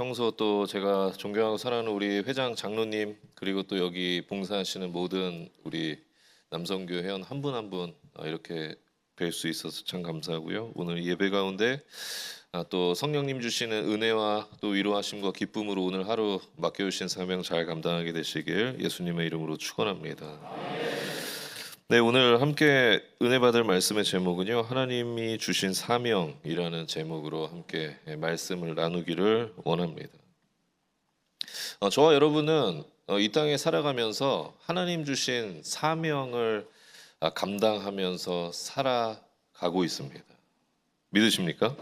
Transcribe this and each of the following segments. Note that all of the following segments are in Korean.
평소 또 제가 존경하고 사랑하는 우리 회장 장로님, 그리고 또 여기 봉사하시는 모든 우리 남성교회 회원 한 분 한 분 이렇게 뵐 수 있어서 참 감사하고요. 오늘 예배 가운데 또 성령님 주시는 은혜와 또 위로하심과 기쁨으로 오늘 하루 맡겨주신 사명 잘 감당하게 되시길 예수님의 이름으로 축원합니다. 네, 오늘 함께 은혜 받을 말씀의 제목은요, 하나님이 주신 사명이라는 제목으로 함께 말씀을 나누기를 원합니다. 저와 여러분은 이 땅에 살아가면서 하나님 주신 사명을 감당하면서 살아가고 있습니다. 믿으십니까?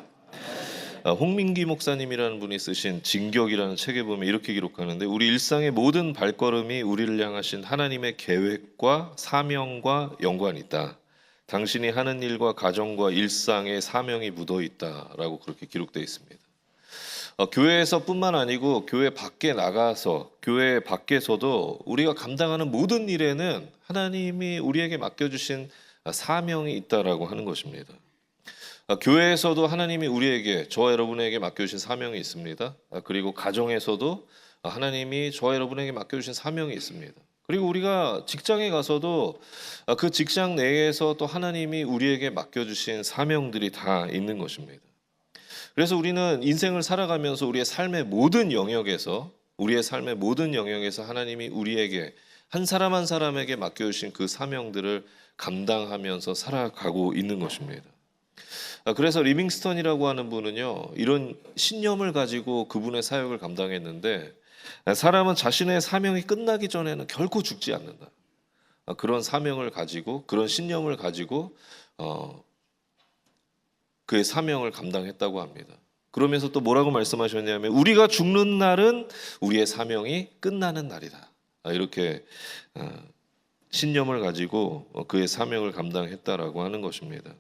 홍민기 목사님이라는 분이 쓰신 진격이라는 책에 보면 이렇게 기록하는데, 우리 일상의 모든 발걸음이 우리를 향하신 하나님의 계획과 사명과 연관이 있다. 당신이 하는 일과 가정과 일상에 사명이 묻어 있다라고 그렇게 기록되어 있습니다. 교회에서뿐만 아니고 교회 밖에 나가서 교회 밖에서도 우리가 감당하는 모든 일에는 하나님이 우리에게 맡겨주신 사명이 있다라고 하는 것입니다. 교회에서도 하나님이 우리에게, 저와 여러분에게 맡겨주신 사명이 있습니다. 그리고 가정에서도 하나님이 저와 여러분에게 맡겨주신 사명이 있습니다. 그리고 우리가 직장에 가서도 그 직장 내에서 또 하나님이 우리에게 맡겨주신 사명들이 다 있는 것입니다. 그래서 우리는 인생을 살아가면서 우리의 삶의 모든 영역에서 하나님이 우리에게, 한 사람 한 사람에게 맡겨주신 그 사명들을 감당하면서 살아가고 있는 것입니다. 그래서 리빙스턴이라고 하는 분은요, 이런 신념을 가지고 그분의 사역을 감당했는데, 사람은 자신의 사명이 끝나기 전에는 결코 죽지 않는다. 그런 사명을 가지고, 그런 신념을 가지고 그의 사명을 감당했다고 합니다. 그러면서 또 뭐라고 말씀하셨냐면, 우리가 죽는 날은 우리의 사명이 끝나는 날이다. 이렇게 신념을 가지고 그의 사명을 감당했다라고 하는 것입니다.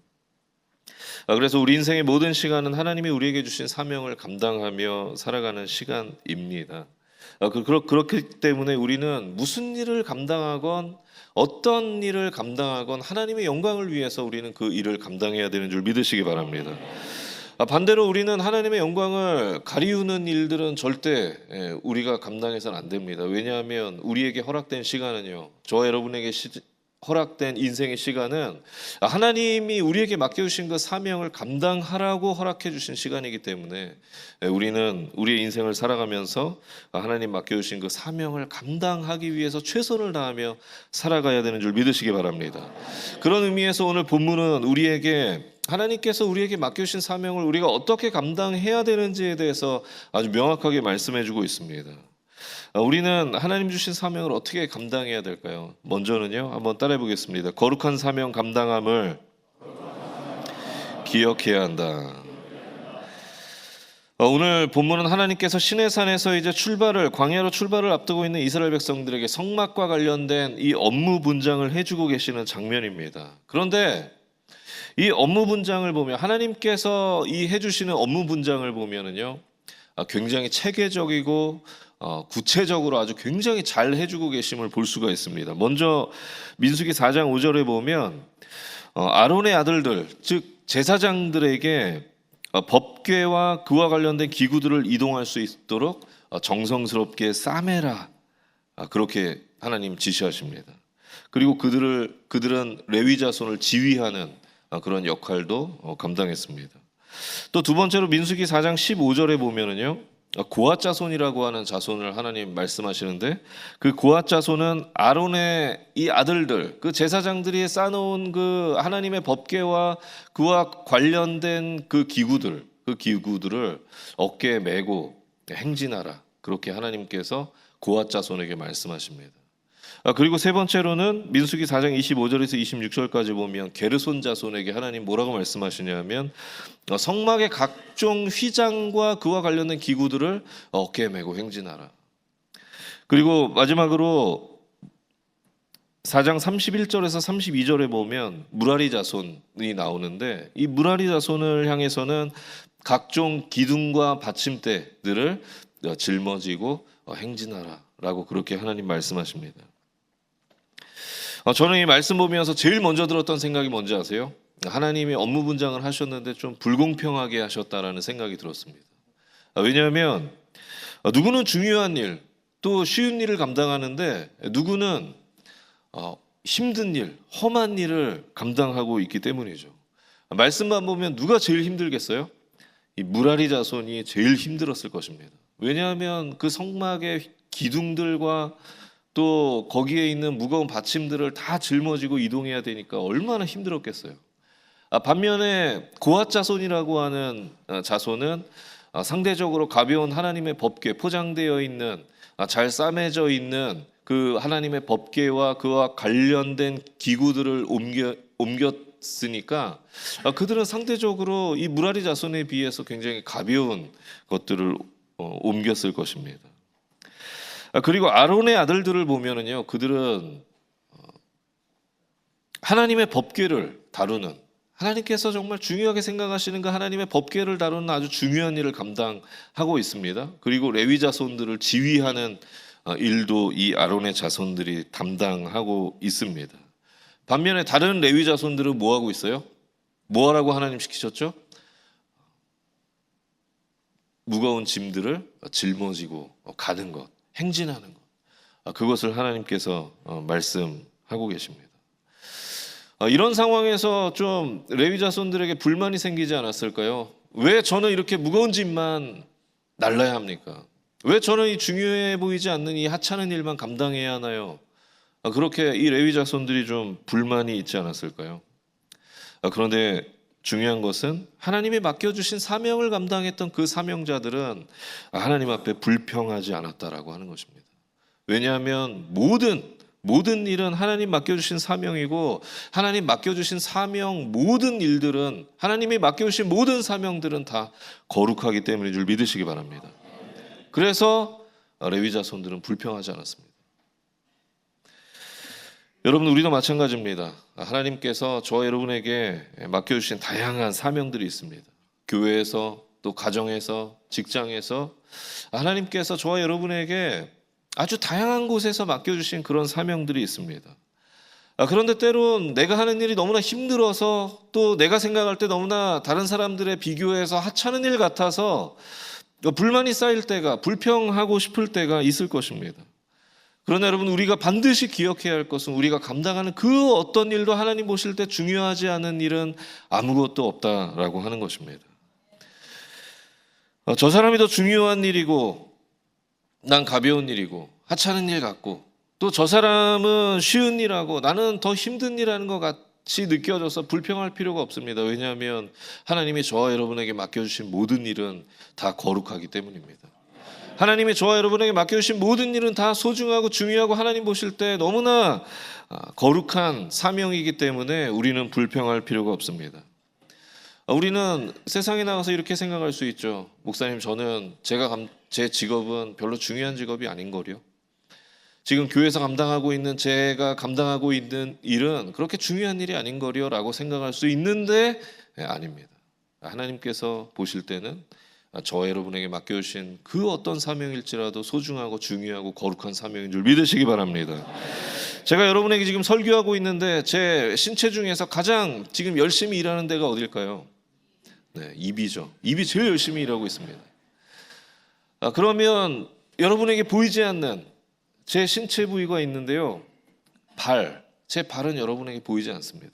그래서 우리 인생의 모든 시간은 하나님이 우리에게 주신 사명을 감당하며 살아가는 시간입니다. 그렇기 때문에 우리는 무슨 일을 감당하건 어떤 일을 감당하건 하나님의 영광을 위해서 우리는 그 일을 감당해야 되는 줄 믿으시기 바랍니다. 반대로 우리는 하나님의 영광을 가리우는 일들은 절대 우리가 감당해서는 안 됩니다. 왜냐하면 우리에게 허락된 시간은요, 저와 여러분에게 허락된 인생의 시간은 하나님이 우리에게 맡겨주신 그 사명을 감당하라고 허락해 주신 시간이기 때문에 우리는 우리의 인생을 살아가면서 하나님 맡겨주신 그 사명을 감당하기 위해서 최선을 다하며 살아가야 되는 줄 믿으시기 바랍니다. 그런 의미에서 오늘 본문은 하나님께서 우리에게 맡겨주신 사명을 우리가 어떻게 감당해야 되는지에 대해서 아주 명확하게 말씀해 주고 있습니다. 우리는 하나님 주신 사명을 어떻게 감당해야 될까요? 먼저는요, 한번 따라해 보겠습니다. 거룩한 사명 감당함을 기억해야 한다. 오늘 본문은 하나님께서 시내산에서 이제 광야로 출발을 앞두고 있는 이스라엘 백성들에게 성막과 관련된 이 업무 분장을 해주고 계시는 장면입니다. 그런데 이 업무 분장을 보면, 하나님께서 이 해주시는 업무 분장을 보면은요, 굉장히 체계적이고 구체적으로 아주 굉장히 잘 해주고 계심을 볼 수가 있습니다. 먼저 민수기 4장 5절에 보면 아론의 아들들, 즉 제사장들에게 법궤와 그와 관련된 기구들을 이동할 수 있도록 정성스럽게 싸매라, 그렇게 하나님 지시하십니다. 그리고 그들은 레위 자손을 지휘하는 그런 역할도 감당했습니다. 또 두 번째로 민수기 4장 15절에 보면은요, 고앗 자손이라고 하는 자손을 하나님 말씀하시는데, 그 고앗 자손은 아론의 이 아들들, 그 제사장들이 쌓아놓은 그 하나님의 법궤와 그와 관련된 그 기구들을 어깨에 메고 행진하라, 그렇게 하나님께서 고앗 자손에게 말씀하십니다. 그리고 세 번째로는 민수기 4장 25절에서 26절까지 보면 게르손 자손에게 하나님 뭐라고 말씀하시냐면, 성막의 각종 휘장과 그와 관련된 기구들을 어깨에 메고 행진하라. 그리고 마지막으로 4장 31절에서 32절에 보면 무라리 자손이 나오는데, 이 무라리 자손을 향해서는 각종 기둥과 받침대들을 짊어지고 행진하라 라고 그렇게 하나님 말씀하십니다. 저는 이 말씀 보면서 제일 먼저 들었던 생각이 뭔지 아세요? 하나님이 업무 분장을 하셨는데 좀 불공평하게 하셨다라는 생각이 들었습니다. 왜냐하면 누구는 중요한 일, 또 쉬운 일을 감당하는데 누구는 힘든 일, 험한 일을 감당하고 있기 때문이죠. 말씀만 보면 누가 제일 힘들겠어요? 이 무라리 자손이 제일 힘들었을 것입니다. 왜냐하면 그 성막의 기둥들과 또 거기에 있는 무거운 받침들을 다 짊어지고 이동해야 되니까 얼마나 힘들었겠어요. 반면에 고핫 자손이라고 하는 자손은 상대적으로 가벼운 하나님의 법궤, 포장되어 있는 잘 싸매져 있는 그 하나님의 법궤와 그와 관련된 기구들을 옮겼으니까 그들은 상대적으로 이 무라리 자손에 비해서 굉장히 가벼운 것들을 옮겼을 것입니다. 그리고 아론의 아들들을 보면은요, 그들은 하나님의 법궤를 다루는, 하나님께서 정말 중요하게 생각하시는 그 하나님의 법궤를 다루는 아주 중요한 일을 감당하고 있습니다. 그리고 레위 자손들을 지휘하는 일도 이 아론의 자손들이 담당하고 있습니다. 반면에 다른 레위 자손들은 뭐 하고 있어요? 뭐 하라고 하나님 시키셨죠? 무거운 짐들을 짊어지고 가는 것, 행진하는 것, 그것을 하나님께서 말씀하고 계십니다. 이런 상황에서 좀 레위 자손들에게 불만이 생기지 않았을까요? 왜 저는 이렇게 무거운 짐만 날라야 합니까? 왜 저는 이 중요해 보이지 않는 이 하찮은 일만 감당해야 하나요? 그렇게 이 레위 자손들이 좀 불만이 있지 않았을까요? 그런데 중요한 것은 하나님이 맡겨주신 사명을 감당했던 그 사명자들은 하나님 앞에 불평하지 않았다라고 하는 것입니다. 왜냐하면 모든 일은 하나님 맡겨주신 사명이고, 하나님 맡겨주신 사명 모든 일들은, 하나님이 맡겨주신 모든 사명들은 다 거룩하기 때문인 줄 믿으시기 바랍니다. 그래서 레위 자손들은 불평하지 않았습니다. 여러분, 우리도 마찬가지입니다. 하나님께서 저와 여러분에게 맡겨주신 다양한 사명들이 있습니다. 교회에서, 또 가정에서, 직장에서 하나님께서 저와 여러분에게 아주 다양한 곳에서 맡겨주신 그런 사명들이 있습니다. 그런데 때론 내가 하는 일이 너무나 힘들어서, 또 내가 생각할 때 너무나 다른 사람들에 비교해서 하찮은 일 같아서 불만이 쌓일 때가, 불평하고 싶을 때가 있을 것입니다. 그러나 여러분, 우리가 반드시 기억해야 할 것은 우리가 감당하는 그 어떤 일도 하나님 보실 때 중요하지 않은 일은 아무것도 없다라고 하는 것입니다. 저 사람이 더 중요한 일이고 난 가벼운 일이고 하찮은 일 같고, 또 저 사람은 쉬운 일하고 나는 더 힘든 일하는 것 같이 느껴져서 불평할 필요가 없습니다. 왜냐하면 하나님이 저와 여러분에게 맡겨주신 모든 일은 다 거룩하기 때문입니다. 하나님이 저와 여러분에게 맡겨주신 모든 일은 다 소중하고 중요하고 하나님 보실 때 너무나 거룩한 사명이기 때문에 우리는 불평할 필요가 없습니다. 우리는 세상에 나가서 이렇게 생각할 수 있죠. 목사님, 저는 제 직업은 별로 중요한 직업이 아닌 거요. 지금 교회에서 제가 감당하고 있는 일은 그렇게 중요한 일이 아닌 거요라고 생각할 수 있는데 아닙니다. 하나님께서 보실 때는 저와 여러분에게 맡겨주신 그 어떤 사명일지라도 소중하고 중요하고 거룩한 사명인 줄 믿으시기 바랍니다. 제가 여러분에게 지금 설교하고 있는데 제 신체 중에서 가장 지금 열심히 일하는 데가 어딜까요? 네, 입이죠. 입이 제일 열심히 일하고 있습니다. 그러면 여러분에게 보이지 않는 제 신체 부위가 있는데요. 제 발은 여러분에게 보이지 않습니다.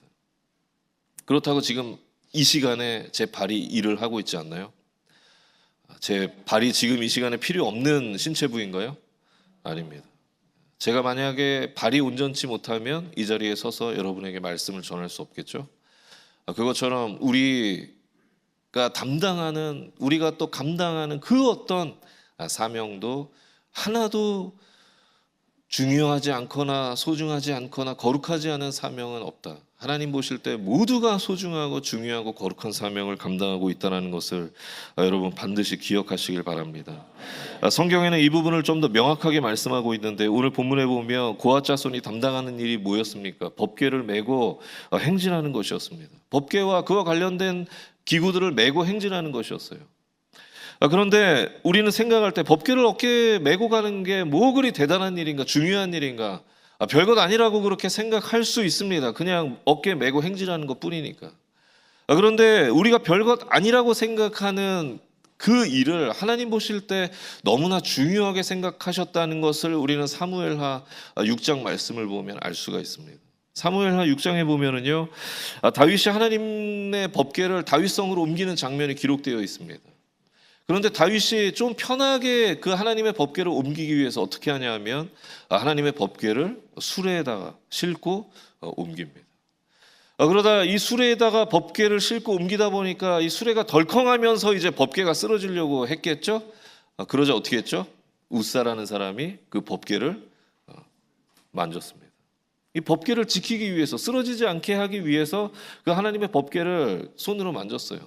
그렇다고 지금 이 시간에 제 발이 일을 하고 있지 않나요? 제 발이 지금 이 시간에 필요 없는 신체 부위인가요? 아닙니다. 제가 만약에 발이 온전치 못하면 이 자리에 서서 여러분에게 말씀을 전할 수 없겠죠? 그것처럼 우리가 또 감당하는 그 어떤 사명도 하나도 중요하지 않거나 소중하지 않거나 거룩하지 않은 사명은 없다. 하나님 보실 때 모두가 소중하고 중요하고 거룩한 사명을 감당하고 있다는 것을 여러분 반드시 기억하시길 바랍니다. 성경에는 이 부분을 좀 더 명확하게 말씀하고 있는데, 오늘 본문에 보면 고핫 자손이 담당하는 일이 뭐였습니까? 법궤를 메고 행진하는 것이었습니다. 법궤와 그와 관련된 기구들을 메고 행진하는 것이었어요. 그런데 우리는 생각할 때 법궤를 어깨에 메고 가는 게 뭐 그리 대단한 일인가, 중요한 일인가, 별것 아니라고 그렇게 생각할 수 있습니다. 그냥 어깨에 메고 행진하는 것 뿐이니까. 그런데 우리가 별것 아니라고 생각하는 그 일을 하나님 보실 때 너무나 중요하게 생각하셨다는 것을 우리는 사무엘하 6장 말씀을 보면 알 수가 있습니다. 사무엘하 6장에 보면은요, 다윗이 하나님의 법궤를 다윗성으로 옮기는 장면이 기록되어 있습니다. 그런데 다윗이 좀 편하게 그 하나님의 법궤를 옮기기 위해서 어떻게 하냐 하면 하나님의 법궤를 수레에다가 싣고 옮깁니다. 그러다 이 수레에다가 법궤를 싣고 옮기다 보니까 이 수레가 덜컹하면서 이제 법궤가 쓰러지려고 했겠죠. 그러자 어떻게 했죠? 웃사라는 사람이 그 법궤를 만졌습니다. 이 법궤를 지키기 위해서, 쓰러지지 않게 하기 위해서 그 하나님의 법궤를 손으로 만졌어요.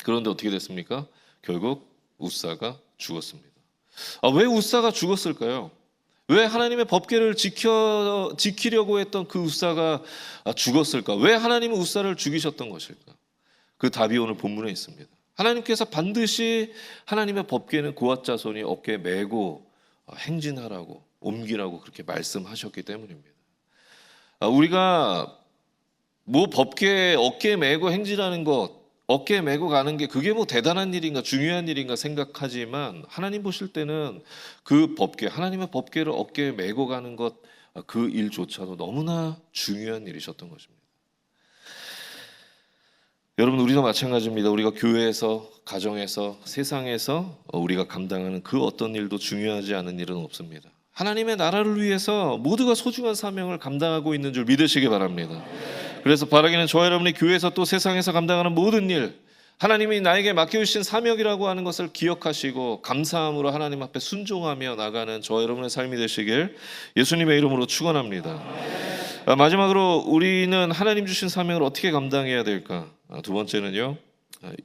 그런데 어떻게 됐습니까? 결국 웃사가 죽었습니다. 왜 웃사가 죽었을까요? 왜 하나님의 법궤를 지키려고 했던 그 웃사가 죽었을까? 왜 하나님은 웃사를 죽이셨던 것일까? 그 답이 오늘 본문에 있습니다. 하나님께서 반드시 하나님의 법궤는 고앗 자손이 어깨에 메고 행진하라고, 옮기라고 그렇게 말씀하셨기 때문입니다. 우리가 뭐 법궤 어깨에 메고 행진하는 것, 어깨에 메고 가는 게 그게 뭐 대단한 일인가 중요한 일인가 생각하지만 하나님 보실 때는 그 법궤, 하나님의 법궤를 어깨에 메고 가는 것, 그 일조차도 너무나 중요한 일이셨던 것입니다. 여러분, 우리도 마찬가지입니다. 우리가 교회에서, 가정에서, 세상에서 우리가 감당하는 그 어떤 일도 중요하지 않은 일은 없습니다. 하나님의 나라를 위해서 모두가 소중한 사명을 감당하고 있는 줄 믿으시기 바랍니다. 그래서 바라기는 저와 여러분이 교회에서 또 세상에서 감당하는 모든 일, 하나님이 나에게 맡겨주신 사명이라고 하는 것을 기억하시고 감사함으로 하나님 앞에 순종하며 나가는 저와 여러분의 삶이 되시길 예수님의 이름으로 축원합니다. 마지막으로 우리는 하나님 주신 사명을 어떻게 감당해야 될까? 두 번째는요,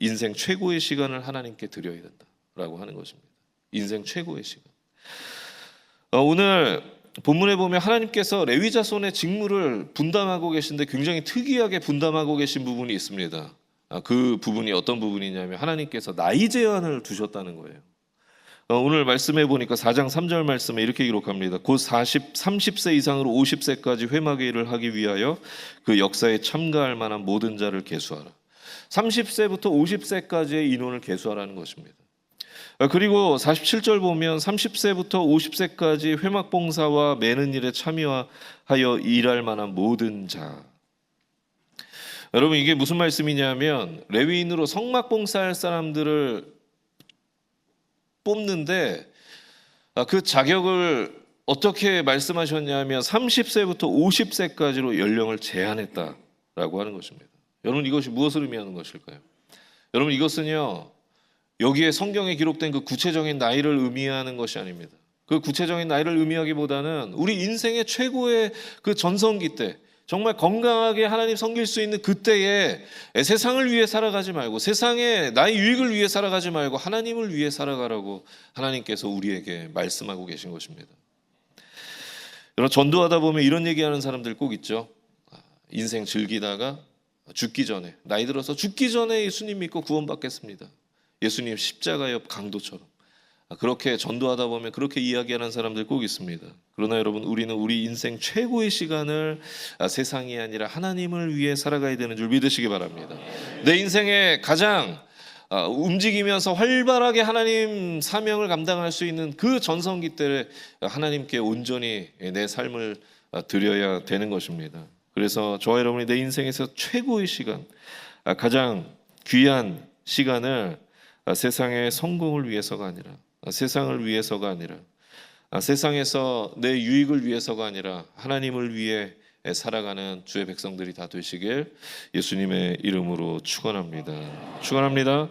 인생 최고의 시간을 하나님께 드려야 된다라고 하는 것입니다. 인생 최고의 시간. 오늘 본문에 보면 하나님께서 레위 자손의 직무를 분담하고 계신데 굉장히 특이하게 분담하고 계신 부분이 있습니다. 그 부분이 어떤 부분이냐면 하나님께서 나이 제한을 두셨다는 거예요. 오늘 말씀해 보니까 4장 3절 말씀에 이렇게 기록합니다. 곧 30세 이상으로 50세까지 회막의 일을 하기 위하여 그 역사에 참가할 만한 모든 자를 계수하라. 30세부터 50세까지의 인원을 계수하라는 것입니다. 그리고 47절 보면 30세부터 50세까지 회막 봉사와 매는 일에 참여하여 일할 만한 모든 자. 여러분, 이게 무슨 말씀이냐면 레위인으로 성막 봉사할 사람들을 뽑는데 그 자격을 어떻게 말씀하셨냐면 30세부터 50세까지로 연령을 제한했다라고 하는 것입니다. 여러분, 이것이 무엇을 의미하는 것일까요? 여러분, 이것은요, 여기에 성경에 기록된 그 구체적인 나이를 의미하는 것이 아닙니다. 그 구체적인 나이를 의미하기보다는 우리 인생의 최고의 그 전성기 때, 정말 건강하게 하나님 섬길 수 있는 그때에 세상을 위해 살아가지 말고, 세상의 나의 유익을 위해 살아가지 말고 하나님을 위해 살아가라고 하나님께서 우리에게 말씀하고 계신 것입니다. 여러분, 전도하다 보면 이런 얘기하는 사람들 꼭 있죠. 인생 즐기다가 죽기 전에, 나이 들어서 죽기 전에 예수님 믿고 구원받겠습니다. 예수님 십자가 옆 강도처럼. 그렇게 전도하다 보면 그렇게 이야기하는 사람들 꼭 있습니다. 그러나 여러분, 우리는 우리 인생 최고의 시간을 세상이 아니라 하나님을 위해 살아가야 되는 줄 믿으시기 바랍니다. 내 인생에 가장 움직이면서 활발하게 하나님 사명을 감당할 수 있는 그 전성기 때 하나님께 온전히 내 삶을 드려야 되는 것입니다. 그래서 저와 여러분이 내 인생에서 최고의 시간, 가장 귀한 시간을 세상의 성공을 위해서가 아니라, 세상을 위해서가 아니라, 세상에서 내 유익을 위해서가 아니라 하나님을 위해 살아가는 주의 백성들이 다 되시길 예수님의 이름으로 축원합니다. 축원합니다.